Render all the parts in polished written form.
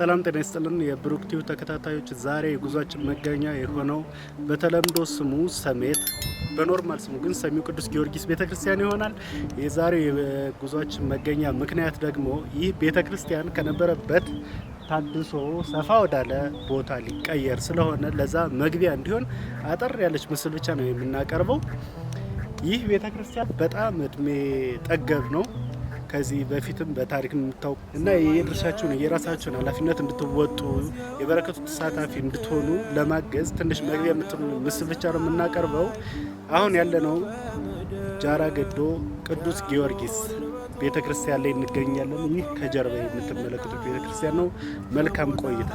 ሰላም ጤና ይስጥልን የብሩክ ቲዩብ ተከታታዮች፣ ዛሬ የጉዟችን መገኛ የሆነው በተለምዶ ስሙ ሰሜት በኖርማል ስሙ ግን ሰሚው ቅዱስ ጊዮርጊስ ቤተክርስቲያን ይሆናል። የዛሬው የጉዟችን መገኛ ምክንያት ደግሞ ይህ ቤተክርስቲያን ከነበረበት ታድሶ ሰፋ ወዳለ ቦታ ሊቀየር ስለሆነ ለዛ መግቢያ እንዲሆን አጠር ያለች ምስል ብቻ ነው የምናቀርበው። ይህ ቤተክርስቲያን በጣም እድሜ ጠገብ ነው። ከዚህ በፊትም በታሪክ የምታውቁ እና የድርሻችሁን የራሳችሁን ኃላፊነት እንድትወጡ የበረከቱ ተሳታፊ እንድትሆኑ ለማገዝ ትንሽ መግቢያ የምትሉ ምስል ብቻ ነው የምናቀርበው። አሁን ያለነው ጃራ ገዶ ቅዱስ ጊዮርጊስ ቤተክርስቲያን ላይ እንገኛለን። ይህ ከጀርባ የምትመለከቱት ቤተክርስቲያን ነው። መልካም ቆይታ።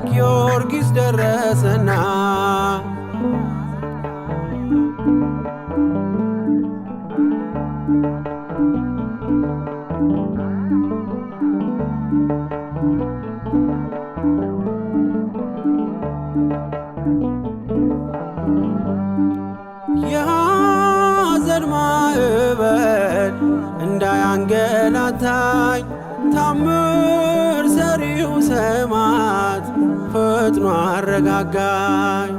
ጊዮርጊስ ደረሰና የሐዘን ማዕበል እንዳያንገላታኝ ታምር ሰሪው ሰማዕት ፈጥኖ አረጋጋኝ።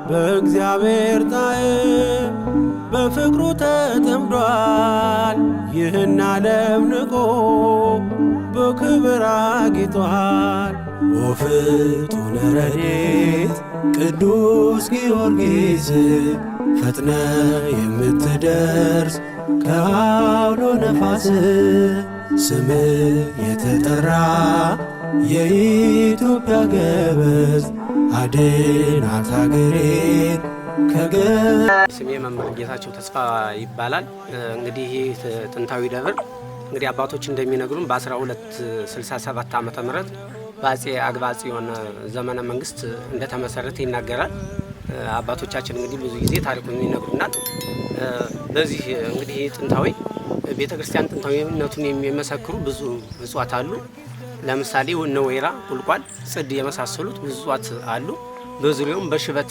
በእግዚአብሔር ጣዕም በፍቅሩ ተጠምዷል። ይህን ዓለም ንቆ በክብር አጊጧል። ወፍጡነ ረድኤት ቅዱስ ጊዮርጊስ ፈጥነ የምትደርስ ከአውሎ ነፋስ ስም የተጠራ የኢትዮጵያ ገበዝ አድናት ሀገሬን ስሜ መምህር ጌታቸው ተስፋ ይባላል። እንግዲህ ይህ ጥንታዊ ደብር እንግዲህ አባቶች እንደሚነግሩን በ1267 ዓመተ ምህረት በአጼ አግባ ጽዮን ዘመነ መንግስት እንደተመሰረተ ይናገራል። አባቶቻችን እንግዲህ ብዙ ጊዜ ታሪኩን ይነግሩናል። በዚህ እንግዲህ ጥንታዊ ቤተክርስቲያን ጥንታዊነቱን የሚመሰክሩ ብዙ እጽዋት አሉ። ለምሳሌ እነ ወይራ፣ ቁልቋል፣ ጽድ የመሳሰሉት ብዙ እጽዋት አሉ። በዙሪያውም በሽበት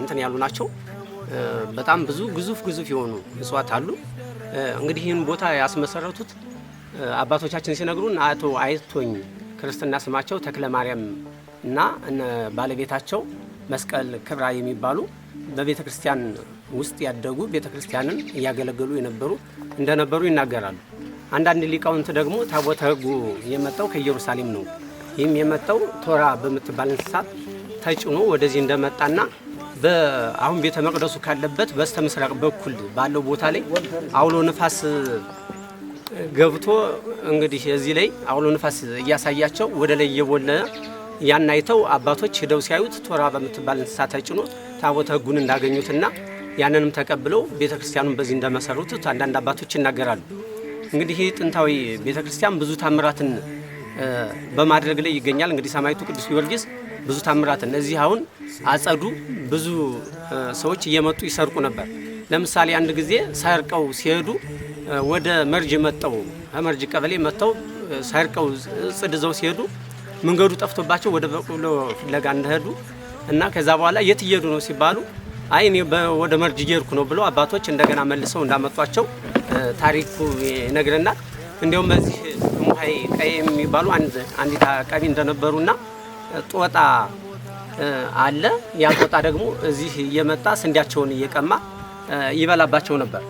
እንትን ያሉ ናቸው። በጣም ብዙ ግዙፍ የሆኑ እጽዋት አሉ። እንግዲህ ይህን ቦታ ያስመሰረቱት አባቶቻችን ሲነግሩን አቶ አይቶኝ ክርስትና ስማቸው ተክለ ማርያም እና ባለቤታቸው መስቀል ክብራ የሚባሉ በቤተ ክርስቲያን ውስጥ ያደጉ ቤተ ክርስቲያንን እያገለገሉ እንደነበሩ ይናገራሉ። አንዳንድ ሊቃውንት ደግሞ ታቦተ ሕጉ የመጣው ከኢየሩሳሌም ነው። ይህም የመጣው ቶራ በምትባል እንስሳት ተጭኖ ወደዚህ እንደመጣና አሁን ቤተ መቅደሱ ካለበት በስተ ምስራቅ በኩል ባለው ቦታ ላይ አውሎ ንፋስ ገብቶ እንግዲህ እዚህ ላይ አውሎ ንፋስ እያሳያቸው ወደ ላይ እየቦለነ ያን አይተው አባቶች ሄደው ሲያዩት ቶራ በምትባል እንስሳት ተጭኖ ታቦተ ሕጉን እንዳገኙትና ያንንም ተቀብለው ቤተክርስቲያኑን በዚህ እንደመሰሩት አንዳንድ አባቶች ይናገራሉ። እንግዲህ ጥንታዊ ቤተክርስቲያን ብዙ ታምራትን በማድረግ ላይ ይገኛል። እንግዲህ ሰማዕቱ ቅዱስ ጊዮርጊስ ብዙ ታምራትን እዚህ አሁን አጸዱ ብዙ ሰዎች እየመጡ ይሰርቁ ነበር። ለምሳሌ አንድ ጊዜ ሰርቀው ሲሄዱ ወደ መርጅ መጣው ከመርጅ ቀበሌ መጣው ሰርቀው ጽድ ይዘው ሲሄዱ መንገዱ ጠፍቶባቸው ወደ በቆሎ ፍለጋ እንደሄዱ እና ከዛ በኋላ የት እየሄዱ ነው ሲባሉ አይ እኔ ወደ መርጅ እየሄድኩ ነው ብለው አባቶች እንደገና መልሰው እንዳመጧቸው ታሪኩ ይነግረናል። እንዲያውም በዚህ ሙሃይ ቀይ የሚባሉ አንዲት ቀቢ እንደነበሩና ጦጣ አለ። ያ ጦጣ ደግሞ እዚህ እየመጣ ስንዴያቸውን እየቀማ ይበላባቸው ነበር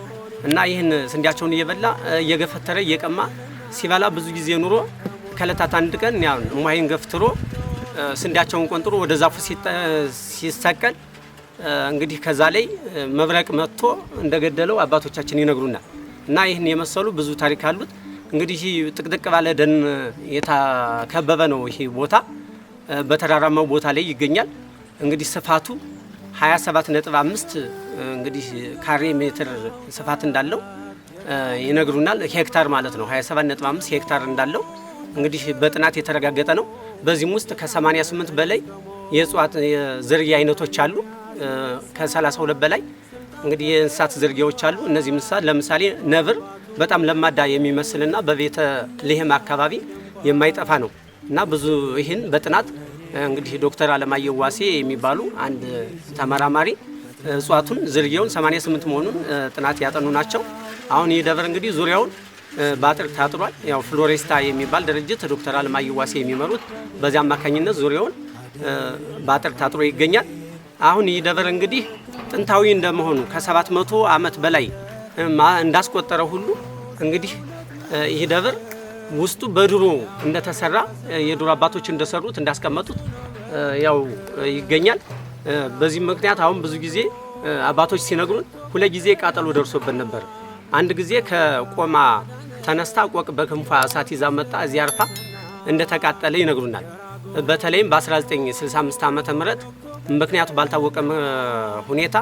እና ይህን ስንዴያቸውን እየበላ እየገፈተረ እየቀማ ሲበላ ብዙ ጊዜ ኑሮ ከለታት አንድ ቀን ያ ሙሃይን ገፍትሮ ስንዴያቸውን ቆንጥሮ ወደ ዛፉ ሲሰቀል እንግዲህ ከዛ ላይ መብረቅ መጥቶ እንደገደለው አባቶቻችን ይነግሩናል። እና ይህን የመሰሉ ብዙ ታሪክ አሉት። እንግዲህ ጥቅጥቅ ባለ ደን የተከበበ ነው። ይሄ ቦታ በተራራማው ቦታ ላይ ይገኛል። እንግዲህ ስፋቱ 27.5 እንግዲህ ካሬ ሜትር ስፋት እንዳለው ይነግሩናል። ሄክታር ማለት ነው። 27.5 ሄክታር እንዳለው እንግዲህ በጥናት የተረጋገጠ ነው። በዚህም ውስጥ ከ88 በላይ የእጽዋት ዝርያ አይነቶች አሉ። ከ32 በላይ እንግዲህ የእንስሳት ዝርያዎች አሉ። እነዚህ ለምሳሌ ነብር በጣም ለማዳ የሚመስልና በቤተ ልሔም አካባቢ የማይጠፋ ነው እና ብዙ ይህን በጥናት እንግዲህ ዶክተር አለማየሁ ዋሴ የሚባሉ አንድ ተመራማሪ እጽዋቱን ዝርያውን 88 መሆኑን ጥናት ያጠኑ ናቸው። አሁን ይህ ደብር እንግዲህ ዙሪያውን በአጥር ታጥሯል። ያው ፍሎሬስታ የሚባል ድርጅት ዶክተር አለማየሁ ዋሴ የሚመሩት በዚያ አማካኝነት ዙሪያውን በአጥር ታጥሮ ይገኛል። አሁን ይህ ደብር እንግዲህ ጥንታዊ እንደመሆኑ ከ700 ዓመት በላይ እንዳስቆጠረ ሁሉ እንግዲህ ይህ ደብር ውስጡ በድሮ እንደተሰራ የድሮ አባቶች እንደሰሩት እንዳስቀመጡት ያው ይገኛል። በዚህ ምክንያት አሁን ብዙ ጊዜ አባቶች ሲነግሩን 2 ጊዜ ቃጠሎ ደርሶበት ነበር። አንድ ጊዜ ከቆማ ተነስታ ቆቅ በክንፏ እሳት ይዛ መጣ እዚያ አርፋ እንደተቃጠለ ይነግሩናል። በተለይም በ1965 ዓመተ ምህረት ምክንያቱ ባልታወቀ ሁኔታ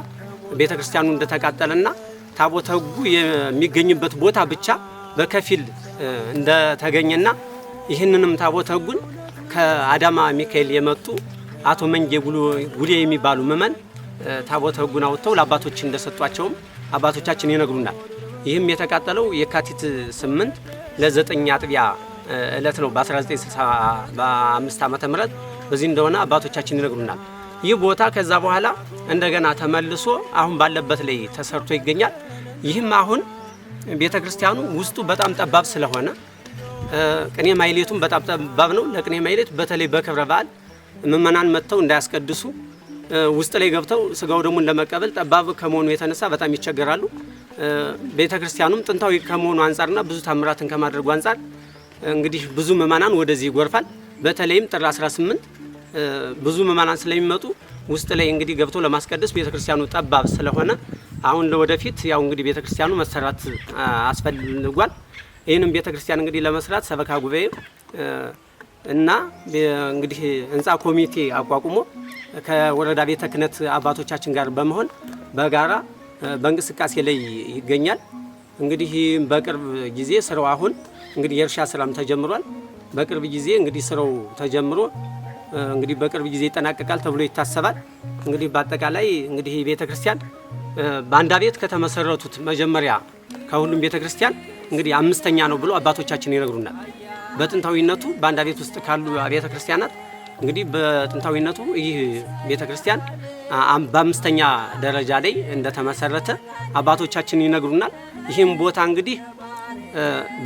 ቤተክርስቲያኑ እንደተቃጠለና ታቦተ ሕጉ የሚገኝበት ቦታ ብቻ በከፊል እንደተገኘና ይህንንም ታቦተ ሕጉን ከአዳማ ሚካኤል የመጡ አቶ መንጌ ጉሌ የሚባሉ ምዕመን ታቦተ ሕጉን አውጥተው ለአባቶች እንደሰጧቸውም አባቶቻችን ይነግሩናል። ይህም የተቃጠለው የካቲት 8 ለ9 አጥቢያ እለት ነው በ1965 ዓመተ ምህረት በዚህ እንደሆነ አባቶቻችን ይነግሩናል። ይህ ቦታ ከዛ በኋላ እንደገና ተመልሶ አሁን ባለበት ላይ ተሰርቶ ይገኛል። ይህም አሁን ቤተክርስቲያኑ ውስጡ በጣም ጠባብ ስለሆነ ቅኔ ማይሌቱም በጣም ጠባብ ነው። ለቅኔ ማይሌት በተለይ በክብረ በዓል ምእመናን መጥተው እንዳያስቀድሱ ውስጥ ላይ ገብተው ስጋው ደሙን ለመቀበል ጠባብ ከመሆኑ የተነሳ በጣም ይቸገራሉ። ቤተክርስቲያኑም ጥንታዊ ከመሆኑ አንጻርና ብዙ ታምራትን ከማድረጉ አንጻር እንግዲህ ብዙ ምእመናን ወደዚህ ይጎርፋል። በተለይም ጥር 18 ብዙ ምእመናን ስለሚመጡ ውስጥ ላይ እንግዲህ ገብተው ለማስቀደስ ቤተክርስቲያኑ ጠባብ ስለሆነ አሁን ለወደፊት ያው እንግዲህ ቤተክርስቲያኑ መሰራት አስፈልጓል። ይህንም ቤተክርስቲያን እንግዲህ ለመስራት ሰበካ ጉባኤ እና እንግዲህ ህንጻ ኮሚቴ አቋቁሞ ከወረዳ ቤተ ክህነት አባቶቻችን ጋር በመሆን በጋራ በእንቅስቃሴ ላይ ይገኛል። እንግዲህ በቅርብ ጊዜ ስራው አሁን እንግዲህ የእርሻ ስራም ተጀምሯል። በቅርብ ጊዜ እንግዲህ ስራው ተጀምሮ እንግዲህ በቅርብ ጊዜ ይጠናቀቃል ተብሎ ይታሰባል። እንግዲህ በአጠቃላይ እንግዲህ ቤተክርስቲያን በአንዳ ቤት ከተመሰረቱት መጀመሪያ ከሁሉም ቤተክርስቲያን እንግዲህ 5ኛ ነው ብሎ አባቶቻችን ይነግሩናል። በጥንታዊነቱ በአንዳ ቤት ውስጥ ካሉ ቤተ ክርስቲያናት እንግዲህ በጥንታዊነቱ ይህ ቤተ ክርስቲያን በ5ኛ ደረጃ ላይ እንደተመሰረተ አባቶቻችን ይነግሩናል። ይህም ቦታ እንግዲህ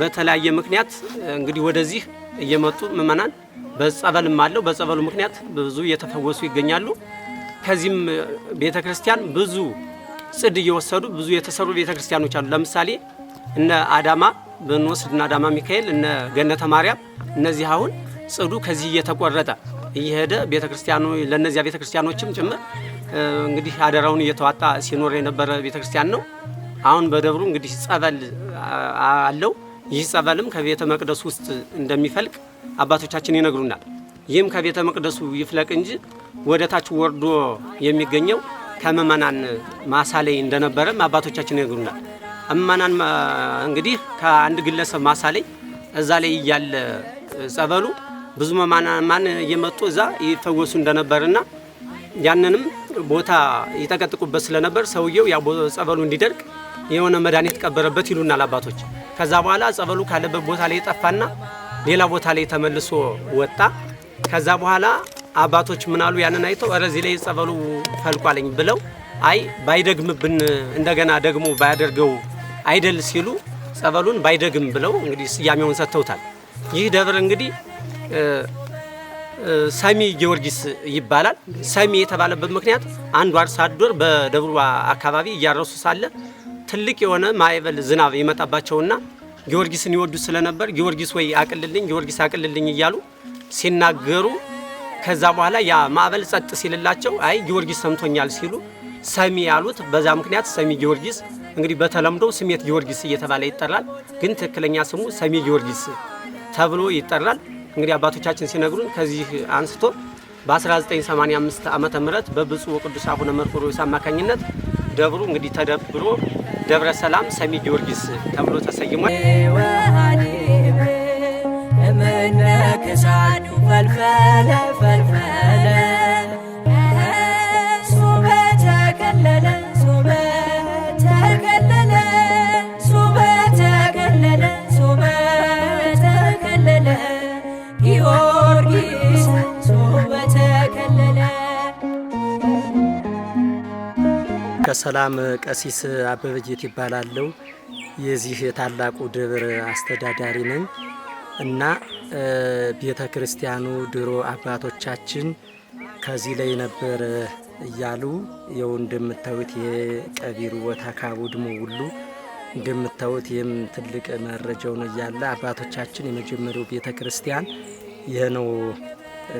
በተለያየ ምክንያት እንግዲህ ወደዚህ እየመጡ ምእመናን በጸበልም አለው በጸበሉ ምክንያት ብዙ እየተፈወሱ ይገኛሉ። ከዚህም ቤተ ክርስቲያን ብዙ ጽድ እየወሰዱ ብዙ የተሰሩ ቤተ ክርስቲያኖች አሉ። ለምሳሌ እነ አዳማ በንወስድና አዳማ ሚካኤል እነ ገነተ ማርያም እነዚህ አሁን ጽዱ ከዚህ እየተቆረጠ እየሄደ ቤተክርስቲያኑ ለነዚያ ቤተክርስቲያኖችም ጭምር እንግዲህ አደራውን እየተዋጣ ሲኖር የነበረ ቤተክርስቲያን ነው። አሁን በደብሩ እንግዲህ ጸበል አለው። ይህ ጸበልም ከቤተ መቅደሱ ውስጥ እንደሚፈልቅ አባቶቻችን ይነግሩናል። ይህም ከቤተ መቅደሱ ይፍለቅ እንጂ ወደ ታች ወርዶ የሚገኘው ከምእመናን ማሳ ላይ እንደነበረም አባቶቻችን ይነግሩናል። ምእመናን እንግዲህ ከአንድ ግለሰብ ማሳ ላይ እዛ ላይ እያለ ጸበሉ ብዙ ምእመናን እየመጡ እዛ ይፈወሱ እንደነበርና ያንንም ቦታ ይጠቀጥቁበት ስለነበር ሰውየው ያ ጸበሉ እንዲደርቅ የሆነ መድኃኒት ቀበረበት ይሉናል አባቶች። ከዛ በኋላ ጸበሉ ካለበት ቦታ ላይ ጠፋና ሌላ ቦታ ላይ ተመልሶ ወጣ። ከዛ በኋላ አባቶች ምናሉ ያንን አይተው እዚህ ላይ ጸበሉ ፈልቋልኝ ብለው አይ ባይደግምብን እንደገና ደግሞ ባያደርገው አይደል ሲሉ ጸበሉን ባይደግም ብለው እንግዲህ ስያሜውን ሰጥተውታል። ይህ ደብር እንግዲህ ሰሚ ጊዮርጊስ ይባላል። ሰሚ የተባለበት ምክንያት አንዱ አርሶ አደር በደብሩ አካባቢ እያረሱ ሳለ ትልቅ የሆነ ማዕበል ዝናብ ይመጣባቸውና ጊዮርጊስን ይወዱ ስለነበር ጊዮርጊስ ወይ አቅልልኝ፣ ጊዮርጊስ አቅልልኝ እያሉ ሲናገሩ ከዛ በኋላ ያ ማዕበል ጸጥ ሲልላቸው አይ ጊዮርጊስ ሰምቶኛል ሲሉ ሰሚ ያሉት በዛ ምክንያት ሰሚ ጊዮርጊስ እንግዲህ በተለምዶ ስሜት ጊዮርጊስ እየተባለ ይጠራል። ግን ትክክለኛ ስሙ ሰሚ ጊዮርጊስ ተብሎ ይጠራል። እንግዲህ አባቶቻችን ሲነግሩን ከዚህ አንስቶ በ1985 ዓመተ ምህረት በብፁዕ ወቅዱስ አቡነ መርቆሬዎስ አማካኝነት ደብሩ እንግዲህ ተደብሮ ደብረ ሰላም ሰሚ ጊዮርጊስ ተብሎ ተሰይሟል። ከሰላም ቀሲስ አበበ ጌት ይባላለው የዚህ የታላቁ ደብር አስተዳዳሪ ነኝ እና ቤተ ክርስቲያኑ ድሮ አባቶቻችን ከዚህ ላይ ነበር እያሉ ይኸው እንደምታዩት የቀቢሩ ቦታ ካቡድሙ ሁሉ እንደምታዩት ይህም ትልቅ መረጃው ነው እያለ አባቶቻችን የመጀመሪያው ቤተ ክርስቲያን ይህ ነው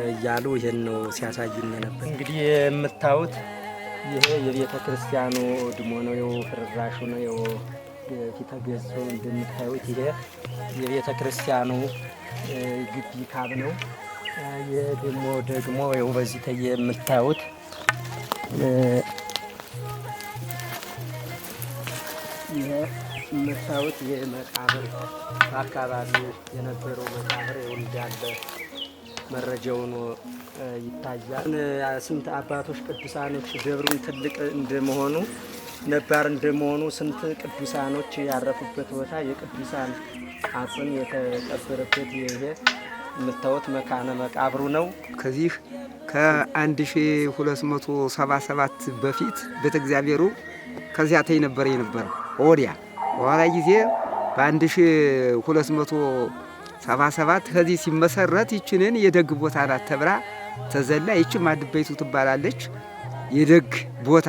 እያሉ ይህን ነው ሲያሳይን ነበር። እንግዲህ የምታዩት ይሄ የቤተ ክርስቲያኑ ድሞ ነው። ይኸው ፍርራሹ ነው። ይኸው ፊተ ገጹ እንደምታዩት ይሄ የቤተ ክርስቲያኑ ግቢ ካብ ነው። ይሄ ደግሞ ይኸው በዚህ ተየ የምታዩት ይሄ የምታዩት ይሄ መቃብር በአካባቢው የነበረው መቃብር ይኸው እንዳለ መረጃው ነው ይታያል። ስንት አባቶች ቅዱሳኖች ደብሩን ትልቅ እንደመሆኑ ነባር እንደመሆኑ ስንት ቅዱሳኖች ያረፉበት ቦታ የቅዱሳን አጽም የተቀበረበት ይሄ የምታዩት መካነ መቃብሩ ነው። ከዚህ ከ1277 በፊት ቤተ እግዚአብሔሩ ከዚያ ተይ ነበር የነበረው ወዲያ በኋላ ጊዜ በ1277 ከዚህ ሲመሰረት ይችንን የደግ ቦታ ናት ተብራ ተዘላ ይች ማድበይቱ ትባላለች። የደግ ቦታ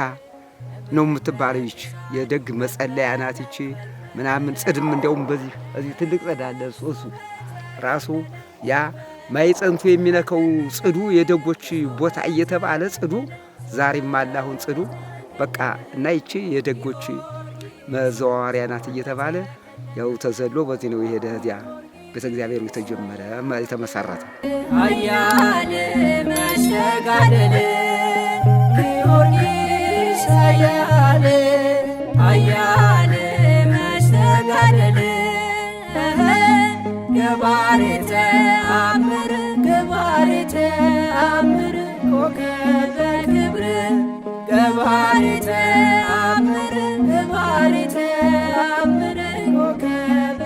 ነው የምትባለው። ይች የደግ መጸለያ ናት። ይች ምናምን ጽድም እንደውም በዚህ እዚህ ትልቅ ጽድ አለ። እሱ ራሱ ያ ማይጸንቱ የሚነከው ጽዱ የደጎች ቦታ እየተባለ ጽዱ ዛሬም አለ። አሁን ጽዱ በቃ እና ይች የደጎች መዘዋወሪያ ናት እየተባለ ያው ተዘሎ በዚህ ነው የሄደ እዚያ ቤተ እግዚአብሔር የተጀመረ የተመሰረተ አያለ መሸጋደል ጊዮርጊስ አያለ መሸጋደል ገባሬተ አምር ኮከበ ክብር ገባሬተ አምር ኮከበ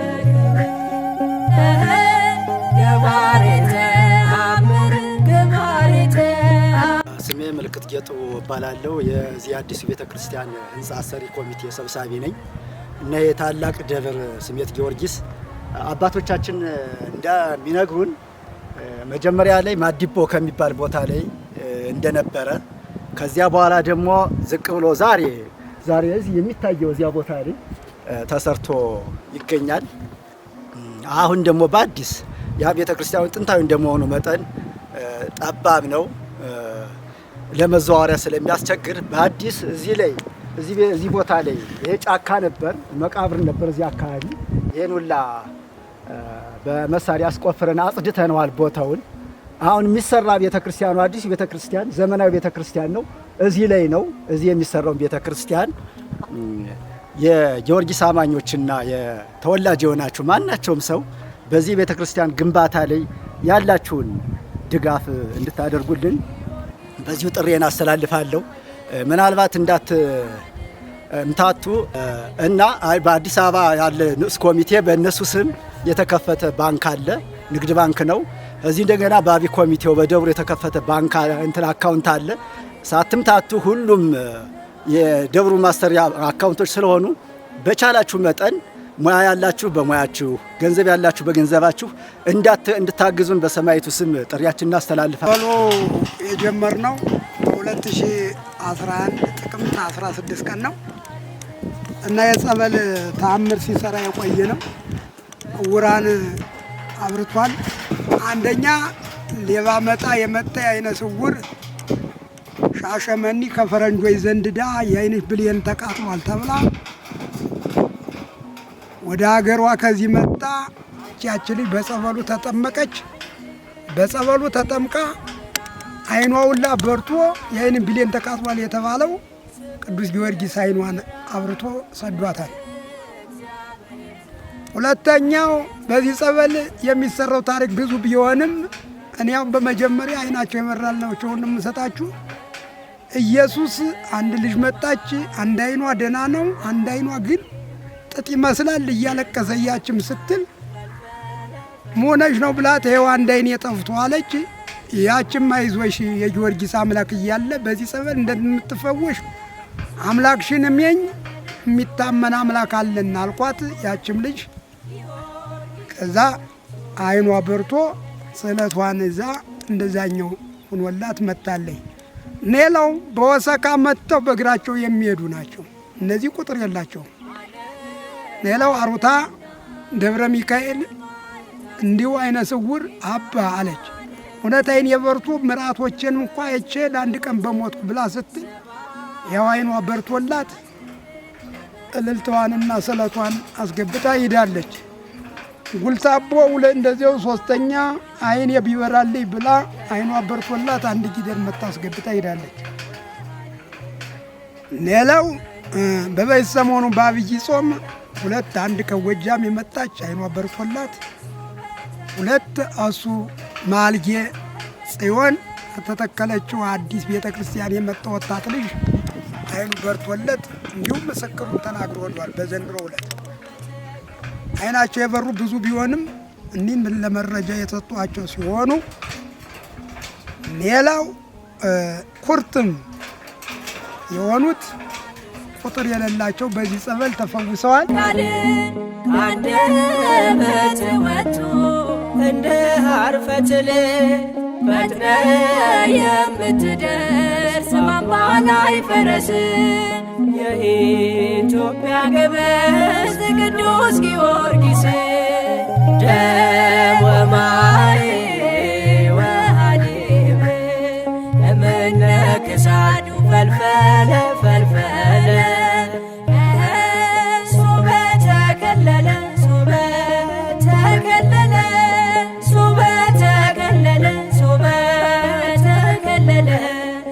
ስሜ ምልክት ጌጡ እባላለሁ። የዚህ አዲሱ ቤተክርስቲያን ህንጻ አሰሪ ኮሚቴ ሰብሳቢ ነኝ እና የታላቅ ደብር ስሜት ጊዮርጊስ አባቶቻችን እንደሚነግሩን መጀመሪያ ላይ ማዲቦ ከሚባል ቦታ ላይ እንደነበረ ከዚያ በኋላ ደግሞ ዝቅ ብሎ ዛሬ እዚህ የሚታየው እዚያ ቦታ ላይ ተሰርቶ ይገኛል። አሁን ደግሞ በአዲስ ያ ቤተክርስቲያኑ ጥንታዊ እንደመሆኑ መጠን ጠባብ ነው፣ ለመዘዋወሪያ ስለሚያስቸግር በአዲስ እዚህ ቦታ ላይ ይሄ ጫካ ነበር፣ መቃብር ነበር እዚህ አካባቢ። ይሄን ሁላ በመሳሪያ አስቆፍረን አጽድተነዋል ቦታውን። አሁን የሚሰራ ቤተክርስቲያኑ አዲስ ቤተክርስቲያን ዘመናዊ ቤተክርስቲያን ነው። እዚህ ላይ ነው እዚህ የሚሰራው ቤተክርስቲያን የጊዮርጊስ አማኞችና የተወላጅ የሆናችሁ ማናቸውም ሰው በዚህ ቤተክርስቲያን ግንባታ ላይ ያላችሁን ድጋፍ እንድታደርጉልን በዚሁ ጥሬን አስተላልፋለሁ። ምናልባት እንዳትምታቱ እና በአዲስ አበባ ያለ ንዑስ ኮሚቴ በእነሱ ስም የተከፈተ ባንክ አለ፣ ንግድ ባንክ ነው። እዚህ እንደገና በአቢ ኮሚቴው በደብሩ የተከፈተ ባንክ አካውንት አለ። ሳትምታቱ ሁሉም የደብሩ ማስተሪያ አካውንቶች ስለሆኑ በቻላችሁ መጠን ሙያ ያላችሁ በሙያችሁ፣ ገንዘብ ያላችሁ በገንዘባችሁ እንድታግዙን በሰማይቱ ስም ጥሪያችን እናስተላልፋለን። የጀመርነው 2011 ጥቅምት 16 ቀን ነው እና የጸበል ተአምር ሲሰራ የቆየ ነው። ዕውራን አብርቷል። አንደኛ ሌባ የመጣ የዓይነ ስውር ሻሸመኔ ከፈረንጆች ዘንድ ዳ የዓይንሽ ብሌን ተቃጥሏል ተብላ ወደ ሀገሯ ከዚህ መጣ። ያች ልጅ በጸበሉ ተጠመቀች። በጸበሉ ተጠምቃ አይኗ ሁላ በርቶ የአይን ብሌን ተቃጥሏል የተባለው ቅዱስ ጊዮርጊስ አይኗን አብርቶ ሰዷታል። ሁለተኛው በዚህ ጸበል የሚሰራው ታሪክ ብዙ ቢሆንም እኔም በመጀመሪያ አይናቸው የመራልናቸውን የምሰጣችሁ። ኢየሱስ አንድ ልጅ መጣች። አንድ አይኗ ደህና ነው፣ አንድ አይኗ ግን ጥጥ ይመስላል እያለቀሰ ያችም ስትል ሞነሽ ነው ብላት ይኸው አንድ አይኔ ጠፍቶ አለች። ያችም አይዞሽ የጊዮርጊስ አምላክ እያለ በዚህ ጸበል እንደምትፈወሽ አምላክሽን እመኝ የሚታመን አምላክ አለና አልኳት። ያችም ልጅ ከዛ አይኗ በርቶ ስለቷን እዛ እንደዛኛው ሁኖላት መጣለኝ። ሌላው በወሰካ መጥተው በእግራቸው የሚሄዱ ናቸው። እነዚህ ቁጥር የላቸውም። ሌላው አሩታ ደብረ ሚካኤል እንዲሁ አይነ ስውር አባ አለች። እውነት አይን የበርቱ ምራቶችን እንኳ አይቼ ለአንድ ቀን በሞትኩ ብላ ስትል ያው አይኗ በርቶላት እልልታዋንና ስለቷን አስገብታ ሄዳለች። ጉልታቦ እንደዚያው ሶስተኛ አይን የቢበራልኝ ብላ አይኗ በርቶላት አንድ ጊደር መታ አስገብታ ሄዳለች። ሌላው በበይ ሰሞኑ በአብይ ጾም ሁለት አንድ ከጎጃም የመጣች አይኗ በርቶላት፣ ሁለት እሱ ማልጌ ጽዮን ከተተከለችው አዲስ ቤተ ክርስቲያን የመጣ ወጣት ልጅ አይኑ በርቶለት እንዲሁም ምስክሩን ተናግሮ ወዷል። በዘንድሮ ዕለት አይናቸው የበሩ ብዙ ቢሆንም እኒህም ለመረጃ የተሰጧቸው ሲሆኑ ሌላው ኩርትም የሆኑት ቁጥር የሌላቸው በዚህ ጸበል ተፈውሰዋል። ካንደበት ወጥቶ እንደ ሐርፈትል ፈጥነ የምትደርስ ማማ ላይ ፈረስ የኢትዮጵያ ገበዝ ቅዱስ ጊዮርጊስ